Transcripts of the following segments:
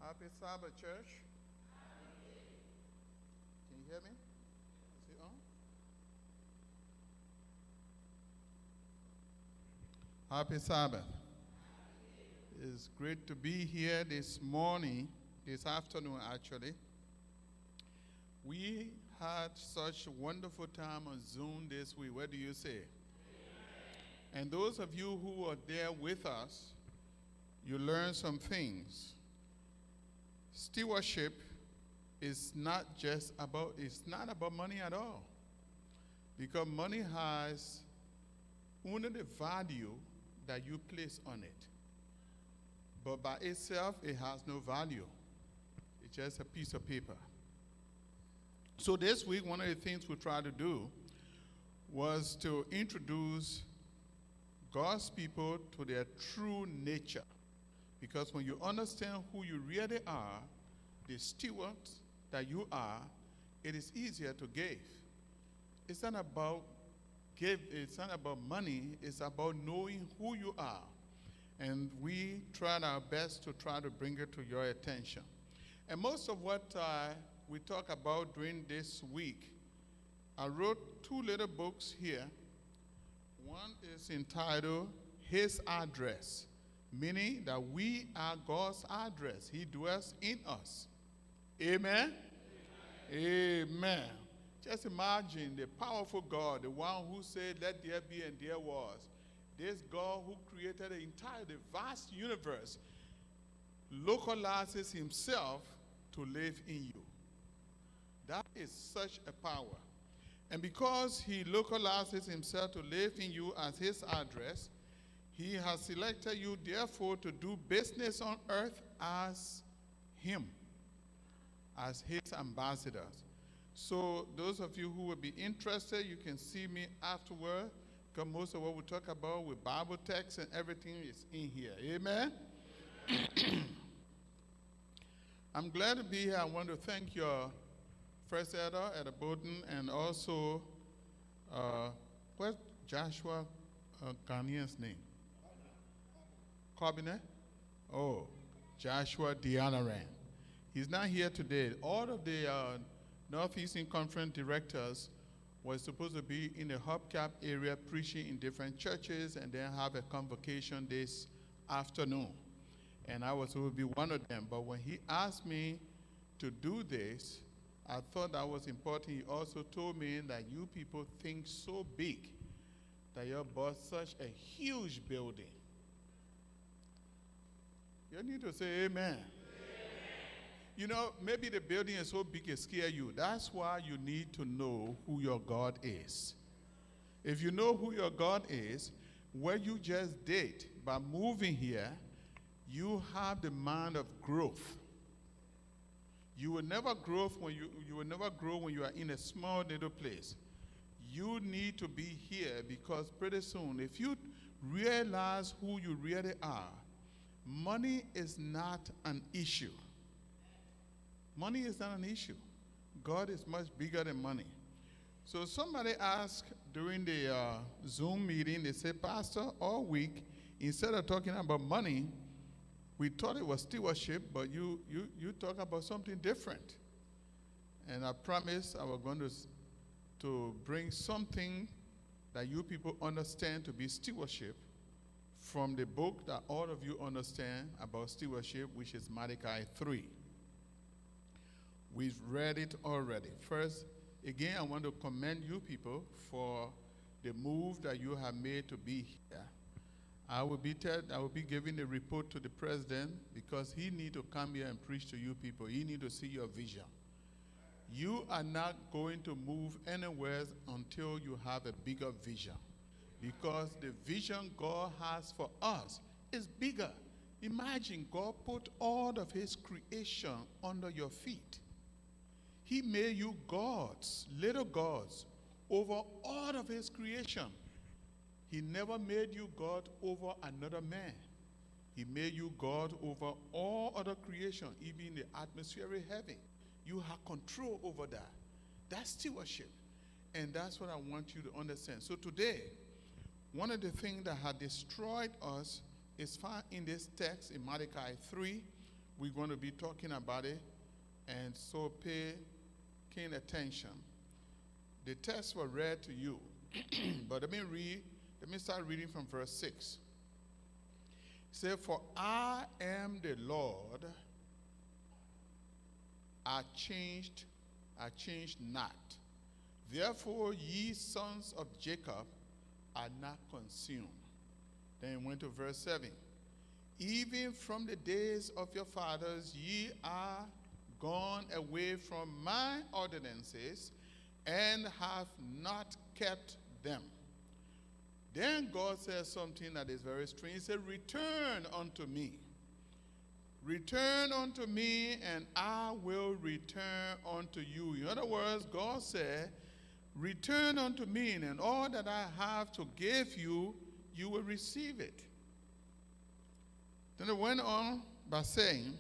Happy Sabbath, church. Can you hear me? Is it on? Happy Sabbath. It's great to be here this afternoon actually. We had such a wonderful time on Zoom this week. What do you say? And those of you who are there with us, you learned some things. Stewardship is not about money at all. Because money has only the value that you place on it. But by itself, it has no value. It's just a piece of paper. So this week, one of the things we tried to do was to introduce God's people to their true nature. Because when you understand who you really are, the steward that you are, it is easier to give. It's not about money, it's about knowing who you are. And we tried our best to try to bring it to your attention. And most of what we talk about during this week, I wrote 2 little books here. One is entitled His Address, meaning that we are God's address. He dwells in us. Amen? Amen. Amen. Just imagine the powerful God, the one who said, let there be and there was. This God who created the vast universe, localizes himself to live in you. That is such a power. And because he localizes himself to live in you as his address, he has selected you, therefore, to do business on earth as him, as his ambassadors. So those of you who will be interested, you can see me afterward, because most of what we talk about with Bible texts and everything is in here. Amen? I'm glad to be here. I want to thank your First Elder Bowden, and also, what's Joshua Ghanaian's name? Cabinet? Oh, Joshua Dianaran. He's not here today. All of the Northeastern Conference directors were supposed to be in the hubcap area preaching in different churches and then have a convocation this afternoon. And I was supposed to be one of them. But when he asked me to do this, I thought that was important. He also told me that you people think so big that you bought such a huge building. You need to say amen. You know, maybe the building is so big it scares you. That's why you need to know who your God is. If you know who your God is, what you just did by moving here, you have the mind of growth. You will never grow when you will never grow when you are in a small little place. You need to be here, because pretty soon, if you realize who you really are, money is not an issue. Money is not an issue. God is much bigger than money. So somebody asked during the Zoom meeting, they said, Pastor, all week, instead of talking about money, we thought it was stewardship, but you talk about something different. And I promised I was going to bring something that you people understand to be stewardship from the book that all of you understand about stewardship, which is Malachi 3. We've read it already. First, again, I want to commend you people for the move that you have made to be here. I will be giving a report to the president, because he needs to come here and preach to you people. He needs to see your vision. You are not going to move anywhere until you have a bigger vision, because the vision God has for us is bigger. Imagine God put all of his creation under your feet. He made you gods, little gods, over all of his creation. He never made you God over another man. He made you God over all other creation, even the atmospheric heaven. You have control over that. That's stewardship. And that's what I want you to understand. So today, one of the things that had destroyed us is found in this text in Malachi 3. We're going to be talking about it. And so pay keen attention. The text was read to you. But let me start reading from verse 6. It says, For I am the Lord, I changed not. Therefore ye sons of Jacob are not consumed. Then it went to verse 7. Even from the days of your fathers ye are gone away from my ordinances, and have not kept them. Then God says something that is very strange. He said, Return unto me. Return unto me, and I will return unto you. In other words, God said, Return unto me, and all that I have to give you, you will receive it. Then it went on by saying,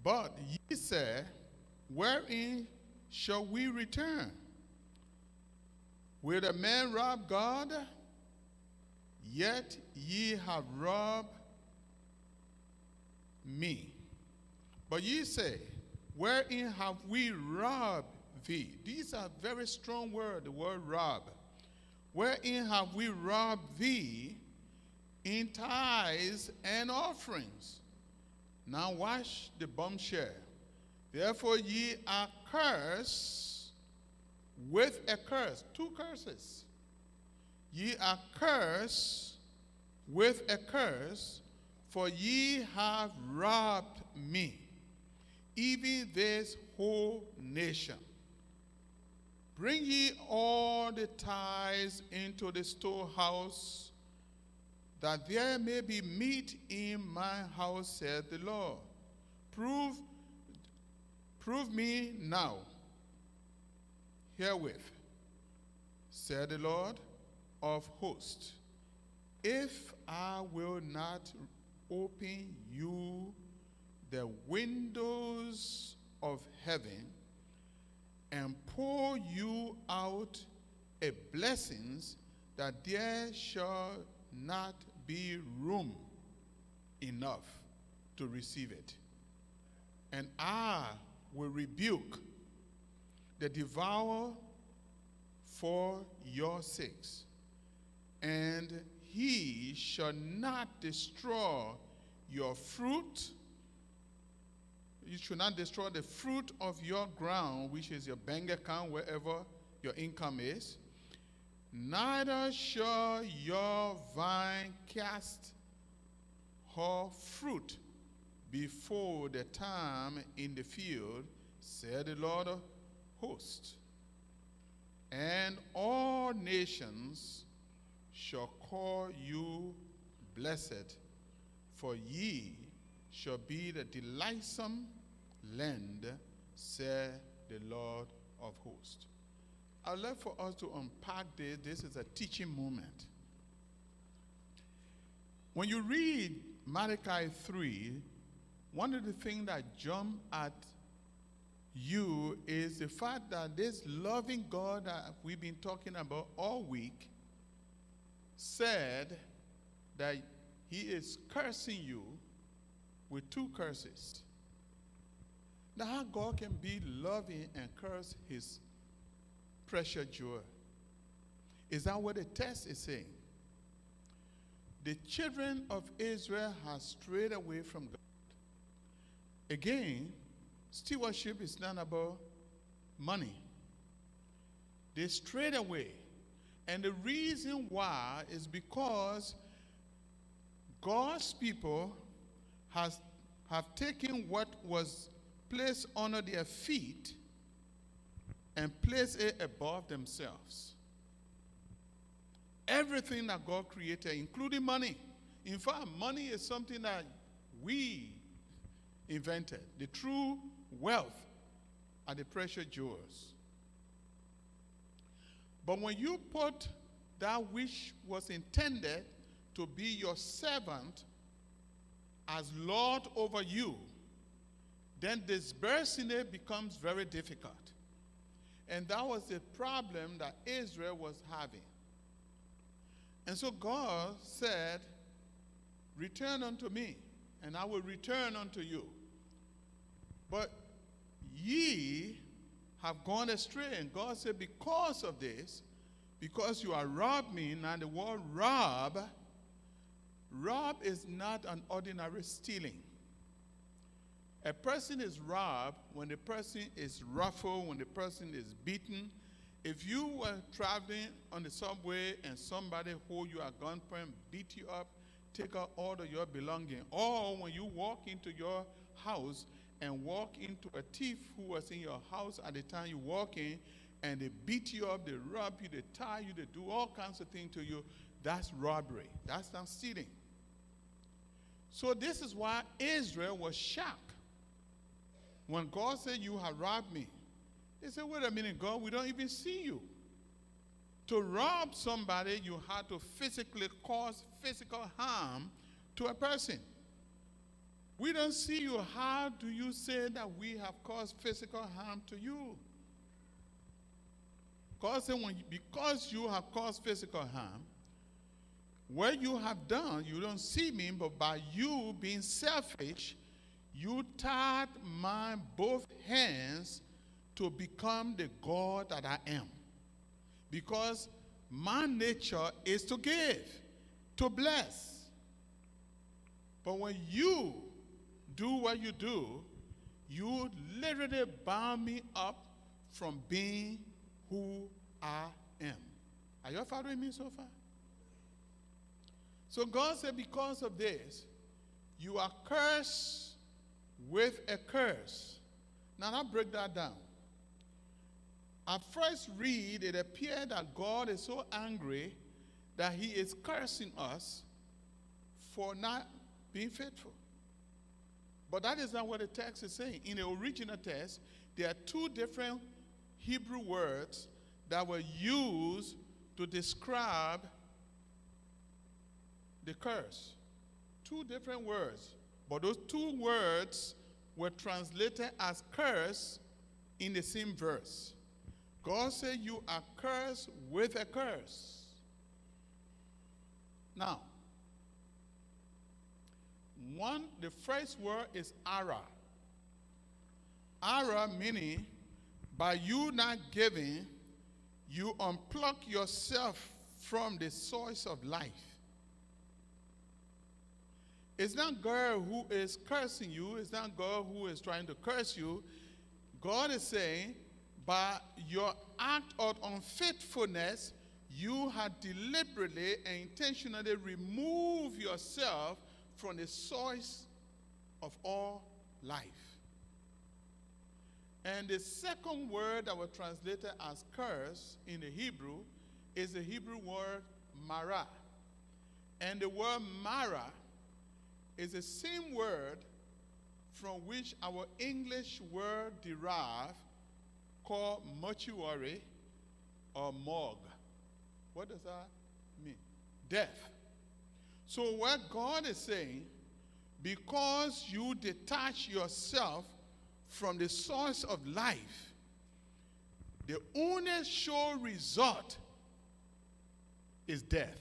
But ye say, Wherein shall we return? Will a man rob God? Yet ye have robbed me. But ye say, Wherein have we robbed thee? These are very strong words, the word rob. Wherein have we robbed thee? In tithes and offerings. Now watch the bombshell. Therefore ye are cursed with a curse. Two curses. Ye are cursed with a curse, For ye have robbed me, even this whole nation. Bring ye all the tithes into the storehouse, that there may be meat in my house, said the Lord. Prove me now herewith, said the Lord of hosts, if I will not open you the windows of heaven and pour you out a blessings, that there shall not be room enough to receive it. And I will rebuke the devourer for your sakes, and he shall not destroy your fruit. You should not destroy the fruit of your ground, which is your bank account, wherever your income is. Neither shall your vine cast her fruit before the time in the field, said the Lord of hosts. And all nations shall call you blessed, for ye shall be the delightsome land, said the Lord of hosts. I'd like for us to unpack this. This is a teaching moment. When you read Malachi 3, one of the things that jump at you is the fact that this loving God that we've been talking about all week said that he is cursing you with two curses. Now, how God can be loving and curse his precious jewel? Is that what the text is saying? The children of Israel have strayed away from God. Again, stewardship is not about money. They strayed away. And the reason why is because God's people have taken what was placed under their feet and placed it above themselves. Everything that God created, including money. In fact, money is something that we invented. The true wealth are the precious jewels. But when you put that which was intended to be your servant as Lord over you, then disbursing it becomes very difficult. And that was the problem that Israel was having. And so God said, return unto me, and I will return unto you. But ye have gone astray. And God said, because of this, because you are robbed me. Now the word rob is not an ordinary stealing. A person is robbed when the person is ruffled, when the person is beaten. If you were traveling on the subway and somebody hold you at gunpoint, beat you up, take out all of your belongings, or when you walk into your house and walk into a thief who was in your house at the time you walk in, and they beat you up, they rob you, they tie you, they do all kinds of things to you, that's robbery. That's not stealing. So this is why Israel was shocked. When God said, you have robbed me, they said, wait a minute, God, we don't even see you. To rob somebody, you had to physically cause physical harm to a person. We don't see you. How do you say that we have caused physical harm to you? God said, because you have caused physical harm, what you have done, you don't see me, but by you being selfish, you tied my both hands to become the God that I am. Because my nature is to give, to bless. But when you do what you do, you literally bound me up from being who I am. Are you following me so far? So God said, because of this, You are cursed with a curse. Now, I'll break that down. At first read, it appeared that God is so angry that he is cursing us for not being faithful. But that is not what the text is saying. In the original text, there are two different Hebrew words that were used to describe the curse. Two different words. But those two words were translated as curse in the same verse. God said, you are cursed with a curse. Now, the first word is ara. Ara meaning, by you not giving, you unplug yourself from the source of life. It's not God who is cursing you. It's not God who is trying to curse you. God is saying, by your act of unfaithfulness, you have deliberately and intentionally removed yourself from the source of all life. And the second word that was translated as curse in the Hebrew is the Hebrew word mara. And the word mara is the same word from which our English word derived, called mortuary or morgue. What does that mean? Death. So what God is saying, because you detach yourself from the source of life, the only sure result is death.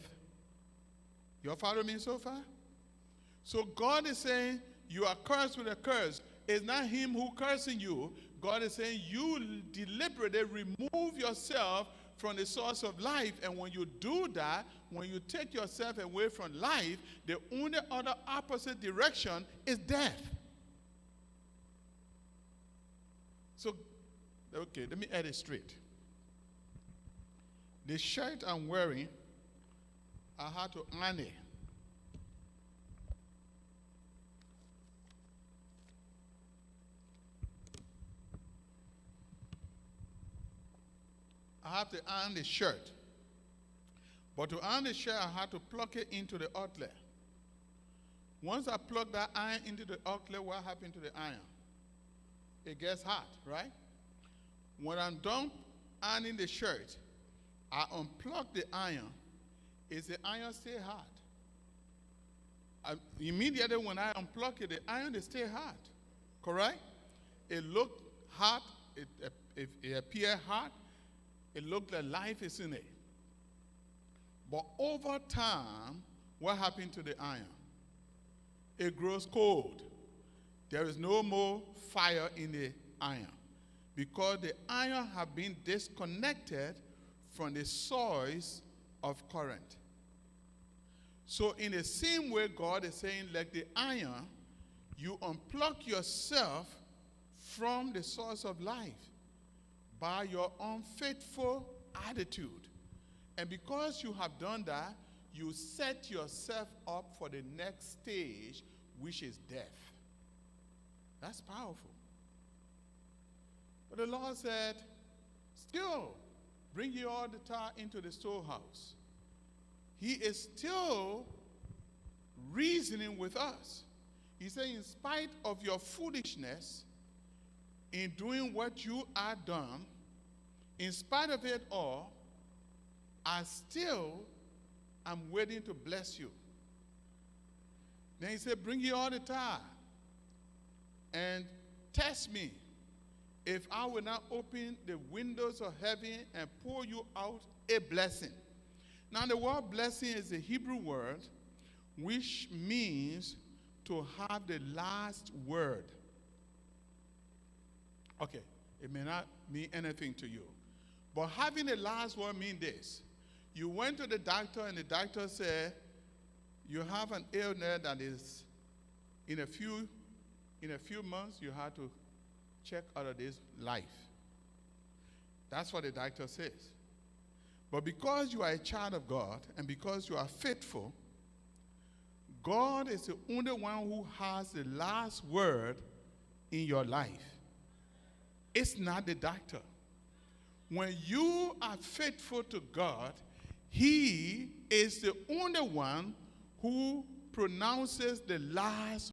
You all follow me so far? So God is saying, you are cursed with a curse. It's not him who cursing you. God is saying, you deliberately remove yourself from the source of life. And when you do that, when you take yourself away from life, the only other opposite direction is death. So, okay, let me add it straight. The shirt I'm wearing, I had to iron it. I have to iron the shirt. But to iron the shirt, I had to plug it into the outlet. Once I plug that iron into the outlet, what happened to the iron? It gets hot, right? When I'm done ironing the shirt, I unplug the iron. Is the iron still hot? Immediately when I unplug it, the iron is still hot, correct? It looked hot, it appeared hot, it looked like life is in it. But over time, what happened to the iron? It grows cold. There is no more fire in the iron because the iron have been disconnected from the source of current. So in the same way, God is saying, like the iron, you unplug yourself from the source of life by your unfaithful attitude. And because you have done that, you set yourself up for the next stage, which is death. That's powerful. But the Lord said, still, bring ye all the tar into the storehouse. He is still reasoning with us. He said, in spite of your foolishness in doing what you are done, in spite of it all, I still am waiting to bless you. Then he said, bring ye all the tar and test me if I will not open the windows of heaven and pour you out a blessing. Now the word blessing is a Hebrew word which means to have the last word. Okay, it may not mean anything to you. But having the last word means this. You went to the doctor and the doctor said, you have an illness that is in a few months you have to check out of this life. That's what the doctor says. But because you are a child of God and because you are faithful, God is the only one who has the last word in your life. It's not the doctor. When you are faithful to God, He is the only one who pronounces the last